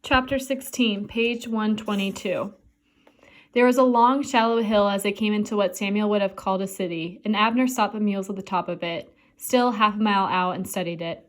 Chapter 16, page 122. There was a long, shallow hill as they came into what Samuel would have called a city, and Abner stopped the mules at the top of it, still half a mile out, and studied it.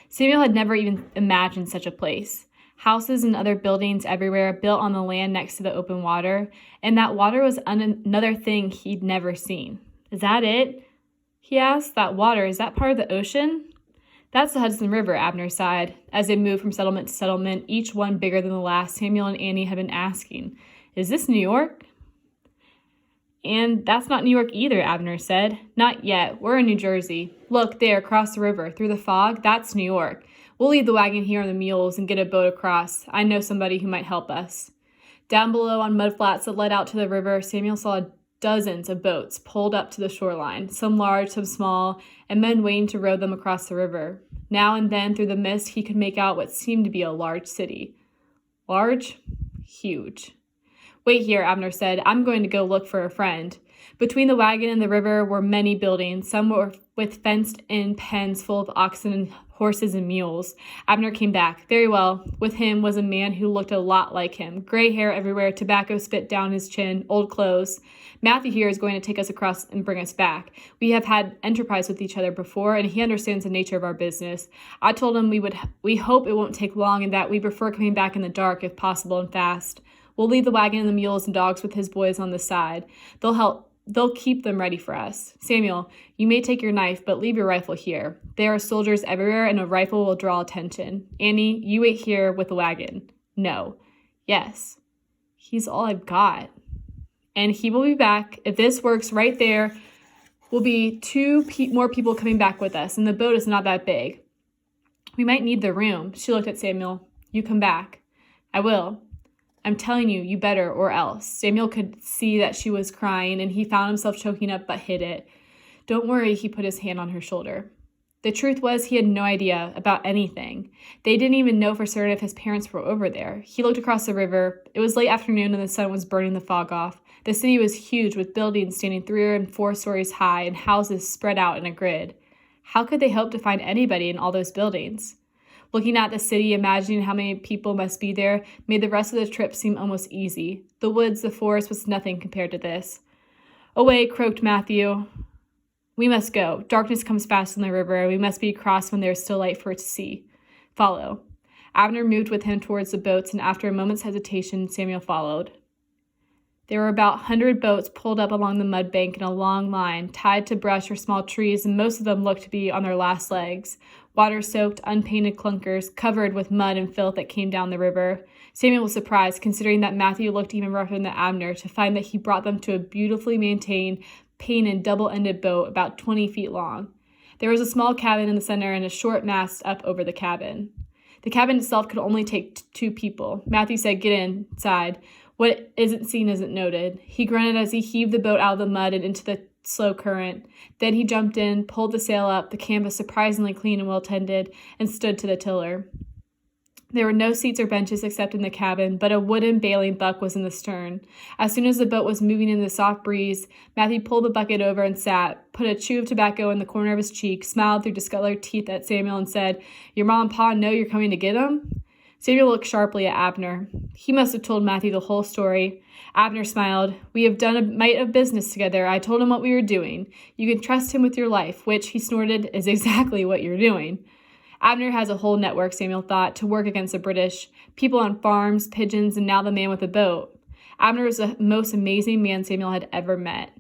Samuel had never even imagined such a place. Houses and other buildings everywhere built on the land next to the open water, and that water was another thing he'd never seen. "Is that it?" he asked. "That water, is that part of the ocean?" "That's the Hudson River," Abner sighed. As they moved from settlement to settlement, each one bigger than the last, Samuel and Annie had been asking, "Is this New York?" "And that's not New York either," Abner said. "Not yet. We're in New Jersey. Look, there, across the river, through the fog, that's New York. We'll leave the wagon here on the mules and get a boat across. I know somebody who might help us." Down below on mud flats that led out to the river, Samuel saw dozens of boats pulled up to the shoreline, some large, some small, and men waiting to row them across the river. Now and then, through the mist, he could make out what seemed to be a large city. Large? Huge. "Wait here," Abner said. "I'm going to go look for a friend." Between the wagon and the river were many buildings. Some were with fenced-in pens full of oxen and horses and mules. Abner came back. Very well. With him was a man who looked a lot like him. Gray hair everywhere, tobacco spit down his chin, old clothes. "Matthew here is going to take us across and bring us back. We have had enterprise with each other before, and he understands the nature of our business. I told him we hope it won't take long and that we prefer coming back in the dark if possible and fast. We'll leave the wagon and the mules and dogs with his boys on the side. They'll keep them ready for us. Samuel, you may take your knife, but leave your rifle here. There are soldiers everywhere, and a rifle will draw attention. Annie, you wait here with the wagon." "No." "Yes." "He's all I've got." "And he will be back. If this works right there, will be two more people coming back with us, and the boat is not that big. We might need the room." She looked at Samuel. "You come back." "I will." "I'm telling you, you better, or else." Samuel could see that she was crying, and he found himself choking up but hid it. "Don't worry," he put his hand on her shoulder. The truth was he had no idea about anything. They didn't even know for certain if his parents were over there. He looked across the river. It was late afternoon and the sun was burning the fog off. The city was huge, with buildings standing 3 and 4 stories high and houses spread out in a grid. How could they hope to find anybody in all those buildings? Looking at the city, imagining how many people must be there, made the rest of the trip seem almost easy. The woods, the forest was nothing compared to this. "Away," croaked Matthew. "We must go. Darkness comes fast on the river, and we must be across when there is still light for it to see. Follow." Abner moved with him towards the boats, and after a moment's hesitation, Samuel followed. There were about 100 boats pulled up along the mud bank in a long line, tied to brush or small trees, and most of them looked to be on their last legs. Water-soaked, unpainted clunkers, covered with mud and filth that came down the river. Samuel was surprised, considering that Matthew looked even rougher than Abner, to find that he brought them to a beautifully maintained, painted, double-ended boat about 20 feet long. There was a small cabin in the center and a short mast up over the cabin. The cabin itself could only take 2 people. Matthew said, "Get inside. What isn't seen isn't noted." He grunted as he heaved the boat out of the mud and into the slow current. Then he jumped in, pulled the sail up, the canvas surprisingly clean and well-tended, and stood to the tiller. There were no seats or benches except in the cabin, but a wooden bailing buck was in the stern. As soon as the boat was moving in the soft breeze, Matthew pulled the bucket over and sat, put a chew of tobacco in the corner of his cheek, smiled through discolored teeth at Samuel, and said, "Your mom and pa know you're coming to get 'em?" Samuel looked sharply at Abner. He must have told Matthew the whole story. Abner smiled. "We have done a mite of business together. I told him what we were doing. You can trust him with your life, which," he snorted, "is exactly what you're doing." Abner has a whole network, Samuel thought, to work against the British. People on farms, pigeons, and now the man with a boat. Abner was the most amazing man Samuel had ever met.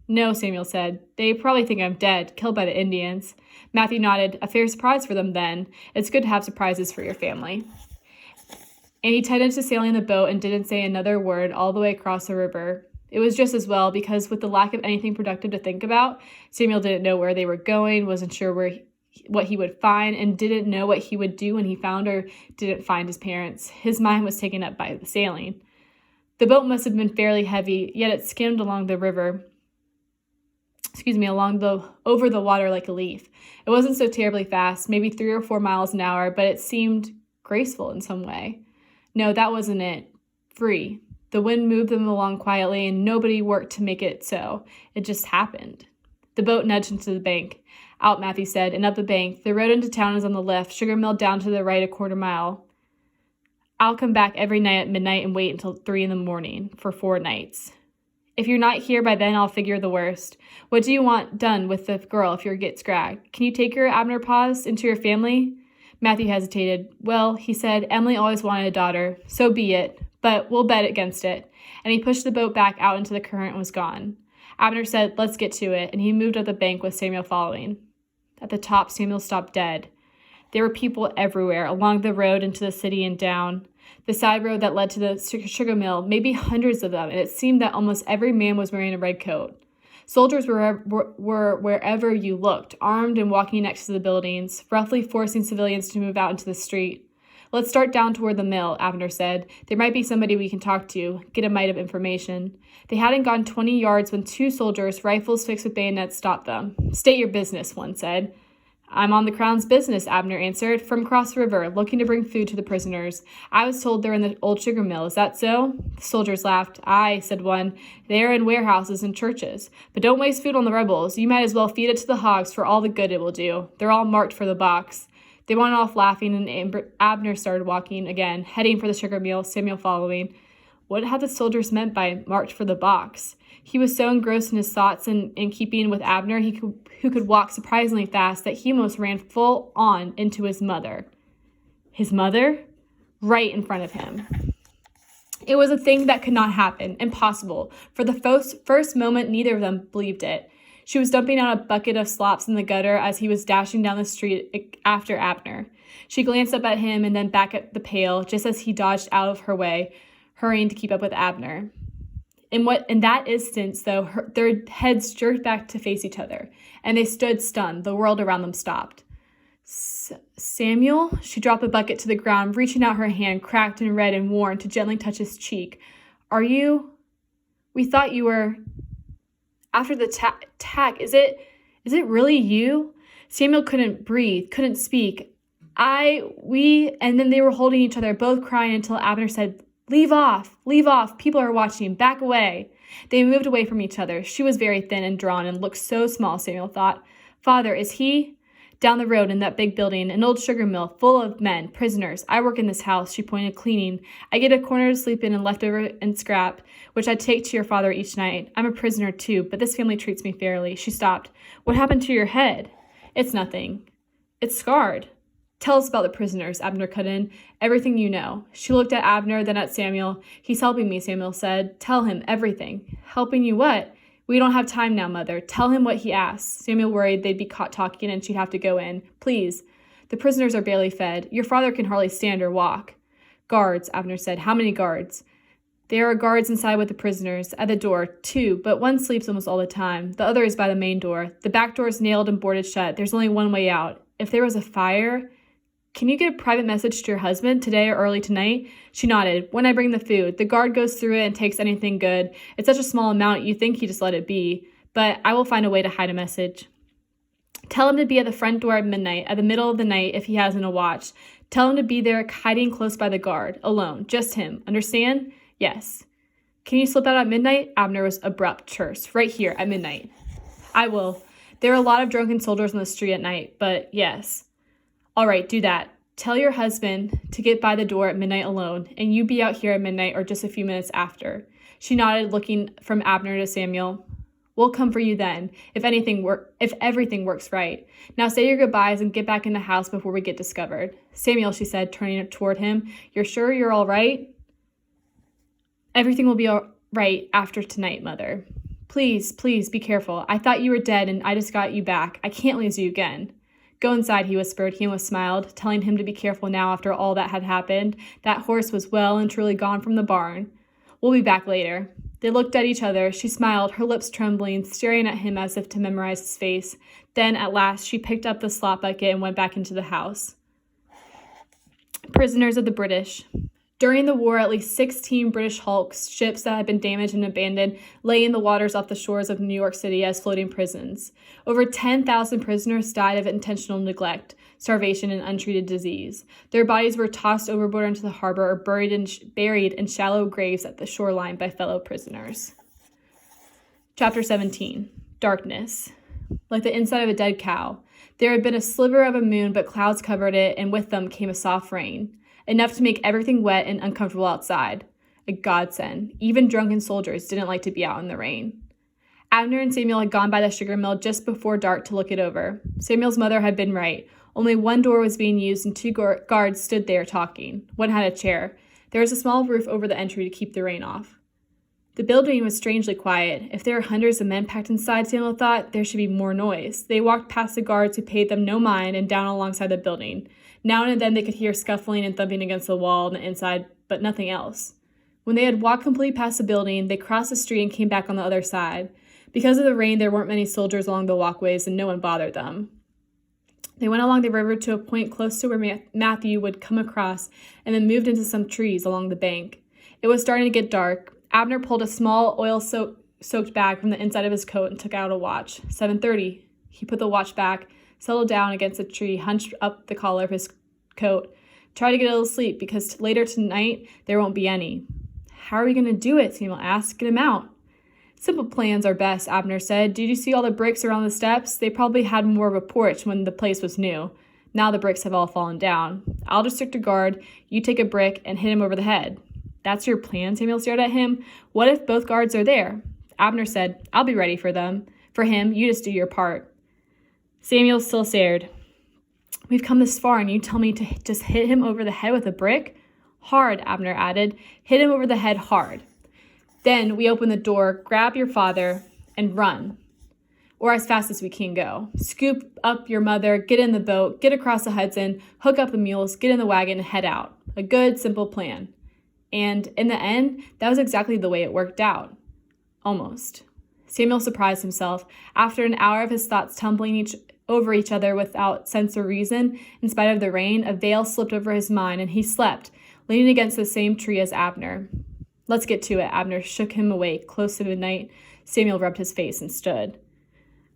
"No," Samuel said. "They probably think I'm dead, killed by the Indians." Matthew nodded. "A fair surprise for them, then. It's good to have surprises for your family." And he tightened to sailing the boat and didn't say another word all the way across the river. It was just as well, because with the lack of anything productive to think about, Samuel didn't know where they were going, wasn't sure what he would find, and didn't know what he would do when he found or didn't find his parents. His mind was taken up by the sailing. The boat must have been fairly heavy, yet it skimmed along the river. Over the water like a leaf. It wasn't so terribly fast, maybe 3 or 4 miles an hour, but it seemed graceful in some way. No, that wasn't it. Free. The wind moved them along quietly, and nobody worked to make it so. It just happened. The boat nudged into the bank. "Out," Matthew said, and up the bank. "The road into town is on the left, Sugar Mill down to the right a quarter mile." I'll come back every night at midnight and wait until 3 a.m. for 4 nights. If you're not here by then, I'll figure the worst. What do you want done with the girl if you get scragged? Can you take her, Abner paused, into your family? Matthew hesitated. Well, he said, Emily always wanted a daughter. So be it, but we'll bet against it. And he pushed the boat back out into the current and was gone. Abner said, let's get to it, and he moved up the bank with Samuel following. At the top, Samuel stopped dead. There were people everywhere, along the road into the city and down. The side road that led to the sugar mill, maybe hundreds of them, and it seemed that almost every man was wearing a red coat. Soldiers were wherever you looked, armed and walking next to the buildings, roughly forcing civilians to move out into the street. Let's start down toward the mill, Abner said. There might be somebody we can talk to, get a mite of information. They hadn't gone 20 yards when 2 soldiers, rifles fixed with bayonets, stopped them. State your business, one said. I'm on the Crown's business, Abner answered, from across the river, looking to bring food to the prisoners. I was told they're in the old sugar mill. Is that so? The soldiers laughed. Aye, said one. They're in warehouses and churches. But don't waste food on the rebels. You might as well feed it to the hogs for all the good it will do. They're all marked for the box. They went off laughing, and Abner started walking again, heading for the sugar mill, Samuel following. What had the soldiers meant by marked for the box? He was so engrossed in his thoughts and in keeping with Abner, who could walk surprisingly fast, that he almost ran full on into his mother. His mother? Right in front of him. It was a thing that could not happen, impossible. For the first moment, neither of them believed it. She was dumping out a bucket of slops in the gutter as he was dashing down the street after Abner. She glanced up at him and then back at the pail, just as he dodged out of her way, hurrying to keep up with Abner. In that instant, though, their heads jerked back to face each other, and they stood stunned. The world around them stopped. Samuel? She dropped the bucket to the ground, reaching out her hand, cracked and red and worn, to gently touch his cheek. Are you? We thought you were. After the attack, is it really you? Samuel couldn't breathe, couldn't speak. And then they were holding each other, both crying, until Abner said, leave off, people are watching, back away. They moved away from each other. She was very thin and drawn and looked so small, Samuel thought. Father, is he? Down the road in that big building, an old sugar mill full of men, prisoners. I work in this house, she pointed, cleaning. I get a corner to sleep in and leftover and scrap, which I take to your father each night. I'm a prisoner too, but this family treats me fairly. She stopped. What happened to your head? It's nothing. It's scarred. Tell us about the prisoners, Abner cut in. Everything you know. She looked at Abner, then at Samuel. He's helping me, Samuel said. Tell him everything. Helping you what? We don't have time now, Mother. Tell him what he asks. Samuel worried they'd be caught talking and she'd have to go in. Please. The prisoners are barely fed. Your father can hardly stand or walk. Guards, Abner said. How many guards? There are guards inside with the prisoners. At the door, 2, but one sleeps almost all the time. The other is by the main door. The back door is nailed and boarded shut. There's only one way out. If there was a fire... Can you get a private message to your husband today or early tonight? She nodded. When I bring the food, the guard goes through it and takes anything good. It's such a small amount, you think he just let it be. But I will find a way to hide a message. Tell him to be at the front door at midnight, at the middle of the night if he hasn't a watch. Tell him to be there hiding close by the guard, alone, just him. Understand? Yes. Can you slip out at midnight? Abner was abrupt, terse. Right here, at midnight. I will. There are a lot of drunken soldiers on the street at night, but yes. All right, do that. Tell your husband to get by the door at midnight alone, and you be out here at midnight or just a few minutes after. She nodded, looking from Abner to Samuel. We'll come for you then, if everything works right. Now say your goodbyes and get back in the house before we get discovered. Samuel, she said, turning toward him, you're sure you're all right? Everything will be all right after tonight, Mother. Please, be careful. I thought you were dead, and I just got you back. I can't lose you again. Go inside, he whispered. He almost smiled, telling him to be careful now after all that had happened. That horse was well and truly gone from the barn. We'll be back later. They looked at each other. She smiled, her lips trembling, staring at him as if to memorize his face. Then, at last, she picked up the slop bucket and went back into the house. Prisoners of the British. During the war, at least 16 British hulks, ships that had been damaged and abandoned, lay in the waters off the shores of New York City as floating prisons. Over 10,000 prisoners died of intentional neglect, starvation, and untreated disease. Their bodies were tossed overboard into the harbor or buried in shallow graves at the shoreline by fellow prisoners. Chapter 17. Darkness. Like the inside of a dead cow. There had been a sliver of a moon, but clouds covered it, and with them came a soft rain. enough to make everything wet and uncomfortable outside. A godsend. Even drunken soldiers didn't like to be out in the rain. Abner and Samuel had gone by the sugar mill just before dark to look it over. Samuel's mother had been right. Only one door was being used and two guards stood there talking. One had a chair. There was a small roof over the entry to keep the rain off. The building was strangely quiet. If there were hundreds of men packed inside, Samuel thought, there should be more noise. They walked past the guards who paid them no mind and down alongside the building. Now and then they could hear scuffling and thumping against the wall on the inside, but nothing else. When they had walked completely past the building, they crossed the street and came back on the other side. Because of the rain, there weren't many soldiers along the walkways, and no one bothered them. They went along the river to a point close to where Matthew would come across, and then moved into some trees along the bank. It was starting to get dark. Abner pulled a small oil-soaked bag from the inside of his coat and took out a watch. 7:30. He put the watch back, settled down against a tree, hunched up the collar of his coat. Tried to get a little sleep, because later tonight there won't be any. How are we going to do it? Samuel asked. Get him out. Simple plans are best, Abner said. Did you see all the bricks around the steps? They probably had more of a porch when the place was new. Now the bricks have all fallen down. I'll district a guard. You take a brick and hit him over the head. That's your plan? Samuel stared at him. What if both guards are there? Abner said, I'll be ready for them. For him, you just do your part. Samuel still stared. We've come this far and you tell me to just hit him over the head with a brick? Hard, Abner added. Hit him over the head hard. Then we open the door, grab your father, and run. Or as fast as we can go. Scoop up your mother, get in the boat, get across the Hudson, hook up the mules, get in the wagon, and head out. A good, simple plan. And in the end, that was exactly the way it worked out. Almost. Samuel surprised himself. After an hour of his thoughts tumbling over each other without sense or reason, in spite of the rain, a veil slipped over his mind, and he slept, leaning against the same tree as Abner. Let's get to it. Abner shook him awake. Close to midnight, Samuel rubbed his face and stood.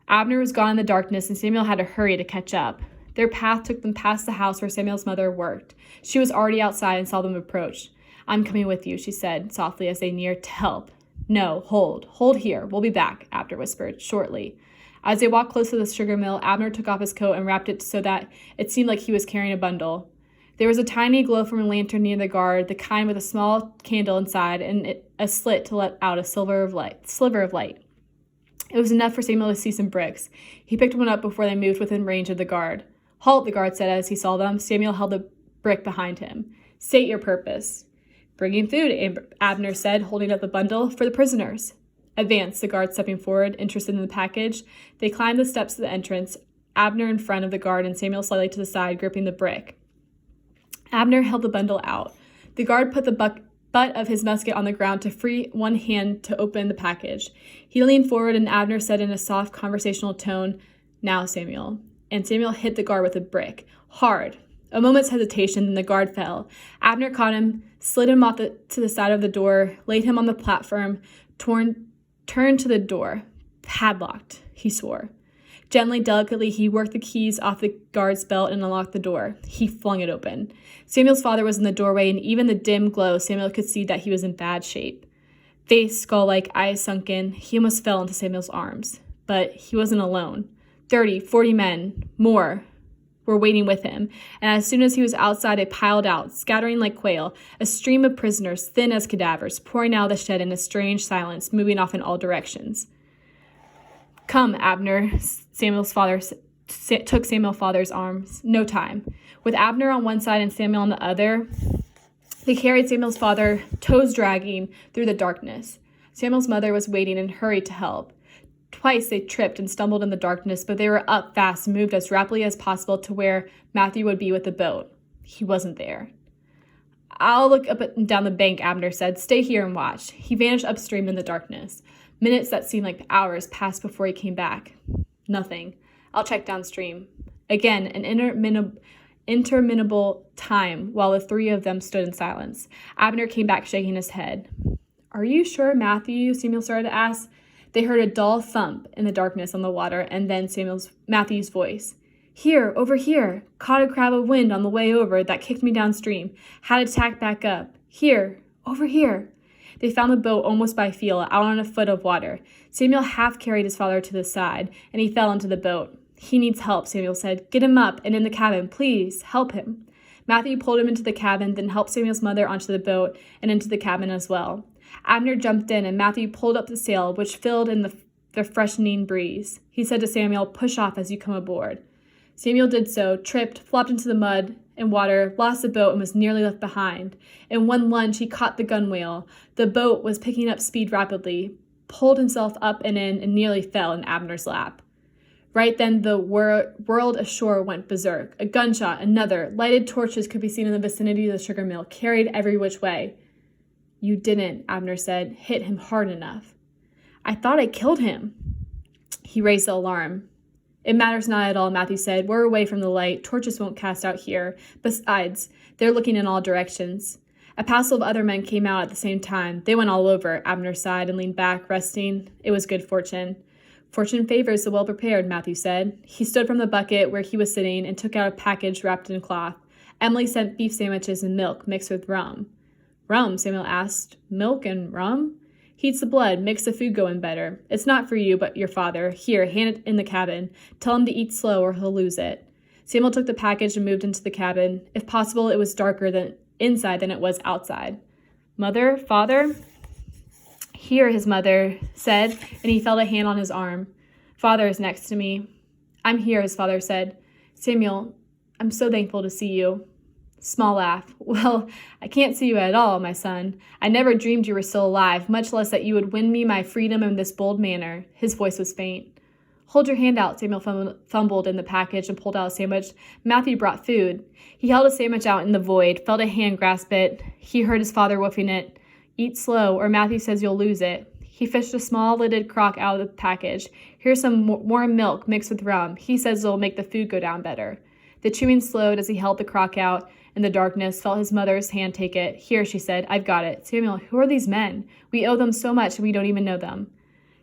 Abner was gone in the darkness, and Samuel had to hurry to catch up. Their path took them past the house where Samuel's mother worked. She was already outside and saw them approach. I'm coming with you, she said softly as they neared to help. No, hold. Hold here. We'll be back, Abner whispered, shortly. As they walked close to the sugar mill, Abner took off his coat and wrapped it so that it seemed like he was carrying a bundle. There was a tiny glow from a lantern near the guard, the kind with a small candle inside and a slit to let out a sliver of light. It was enough for Samuel to see some bricks. He picked one up before they moved within range of the guard. Halt, the guard said as he saw them. Samuel held the brick behind him. State your purpose. Bringing food, Abner said, holding up the bundle. For the prisoners. Advance, the guard stepping forward, interested in the package. They climbed the steps to the entrance, Abner in front of the guard and Samuel slightly to the side, gripping the brick. Abner held the bundle out. The guard put the butt of his musket on the ground to free one hand to open the package. He leaned forward and Abner said in a soft conversational tone, Now, Samuel. And Samuel hit the guard with a brick. Hard. A moment's hesitation, then the guard fell. Abner caught him, slid him off to the side of the door, laid him on the platform, turned to the door. Padlocked, he swore. Gently, delicately, he worked the keys off the guard's belt and unlocked the door. He flung it open. Samuel's father was in the doorway, and even the dim glow, Samuel could see that he was in bad shape. Face skull-like, eyes sunken, he almost fell into Samuel's arms. But he wasn't alone. 30, 40 men, more, were waiting with him, and as soon as he was outside, they piled out, scattering like quail, a stream of prisoners, thin as cadavers, pouring out of the shed in a strange silence, moving off in all directions. Come, Abner, Samuel's father took Samuel's father's arms. No time. With Abner on one side and Samuel on the other, they carried Samuel's father, toes dragging, through the darkness. Samuel's mother was waiting and hurried to help. Twice they tripped and stumbled in the darkness, but they were up fast and moved as rapidly as possible to where Matthew would be with the boat. He wasn't there. I'll look up and down the bank, Abner said. Stay here and watch. He vanished upstream in the darkness. Minutes that seemed like hours passed before he came back. Nothing. I'll check downstream. Again, an interminable time while the three of them stood in silence. Abner came back shaking his head. Are you sure, Matthew? Samuel started to ask. They heard a dull thump in the darkness on the water, and then Matthew's voice. Here, over here. Caught a crab of wind on the way over that kicked me downstream. Had to tack back up. Here, over here. They found the boat almost by feel, out on a foot of water. Samuel half carried his father to the side, and he fell into the boat. He needs help, Samuel said. Get him up and in the cabin, please. Help him. Matthew pulled him into the cabin, then helped Samuel's mother onto the boat and into the cabin as well. Abner jumped in, and Matthew pulled up the sail, which filled in the freshening breeze. He said to Samuel, "Push off as you come aboard." Samuel did so, tripped, flopped into the mud and water, lost the boat, and was nearly left behind. In one lunge, he caught the gunwale. The boat was picking up speed rapidly, pulled himself up and in, and nearly fell in Abner's lap. Right then, the world ashore went berserk. A gunshot, another. Lighted torches could be seen in the vicinity of the sugar mill, carried every which way. "You didn't," Abner said. "Hit him hard enough." "I thought I killed him." He raised the alarm. "It matters not at all," Matthew said. "We're away from the light. Torches won't cast out here. Besides, they're looking in all directions." A passel of other men came out at the same time. They went all over. Abner sighed and leaned back, resting. It was good fortune. "Fortune favors the well-prepared," Matthew said. He stood from the bucket where he was sitting and took out a package wrapped in cloth. Emily sent beef sandwiches and milk mixed with rum. "Rum?" Samuel asked. "Milk and rum?" "Heats the blood, makes the food go in better. It's not for you, but your father. Here, hand it in the cabin. Tell him to eat slow or he'll lose it." Samuel took the package and moved into the cabin. If possible, it was darker inside than it was outside. "Mother? Father?" "Here," his mother said, and he felt a hand on his arm. "Father is next to me." "I'm here," his father said. "Samuel, I'm so thankful to see you." Small laugh. "Well, I can't see you at all, my son. I never dreamed you were still alive, much less that you would win me my freedom in this bold manner." His voice was faint. "Hold your hand out." Samuel fumbled in the package and pulled out a sandwich. Matthew brought food. He held a sandwich out in the void, felt a hand grasp it. He heard his father woofing it. "Eat slow, or Matthew says you'll lose it." He fished a small-lidded crock out of the package. "Here's some warm milk mixed with rum. He says it'll make the food go down better." The chewing slowed as he held the crock out. In the darkness, felt his mother's hand take it. "Here," she said. "I've got it." "Samuel, who are these men? We owe them so much and we don't even know them."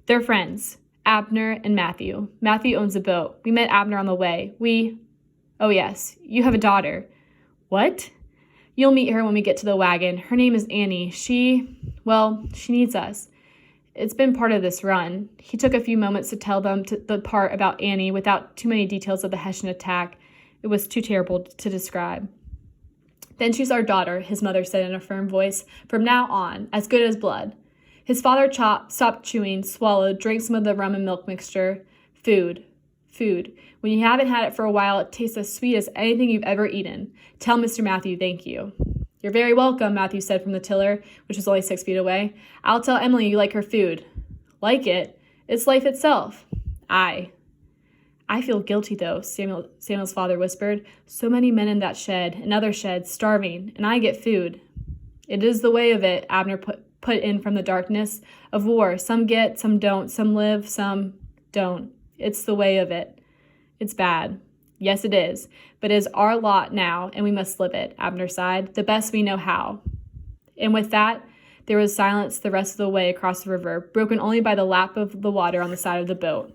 "They're friends. Abner and Matthew. Matthew owns a boat. We met Abner on the way. Oh yes, you have a daughter." "What?" "You'll meet her when we get to the wagon. Her name is Annie. She needs us. It's been part of this run." He took a few moments to tell them the part about Annie without too many details of the Hessian attack. It was too terrible to describe. "Then she's our daughter," his mother said in a firm voice. "From now on, as good as blood." His father stopped chewing, swallowed, drank some of the rum and milk mixture. Food. When you haven't had it for a while, it tastes as sweet as anything you've ever eaten. Tell Mr. Matthew thank you. "You're very welcome," Matthew said from the tiller, which was only 6 feet away. "I'll tell Emily you like her food." "Like it? It's life itself." "Aye." "I feel guilty, though," Samuel's father whispered. "So many men in that shed, and other sheds, starving, and I get food." "It is the way of it," Abner put in from the darkness, "of war. Some get, some don't, some live, some don't. It's the way of it. It's bad." "Yes, it is, but it is our lot now, and we must live it," Abner sighed, "the best we know how." And with that, there was silence the rest of the way across the river, broken only by the lap of the water on the side of the boat.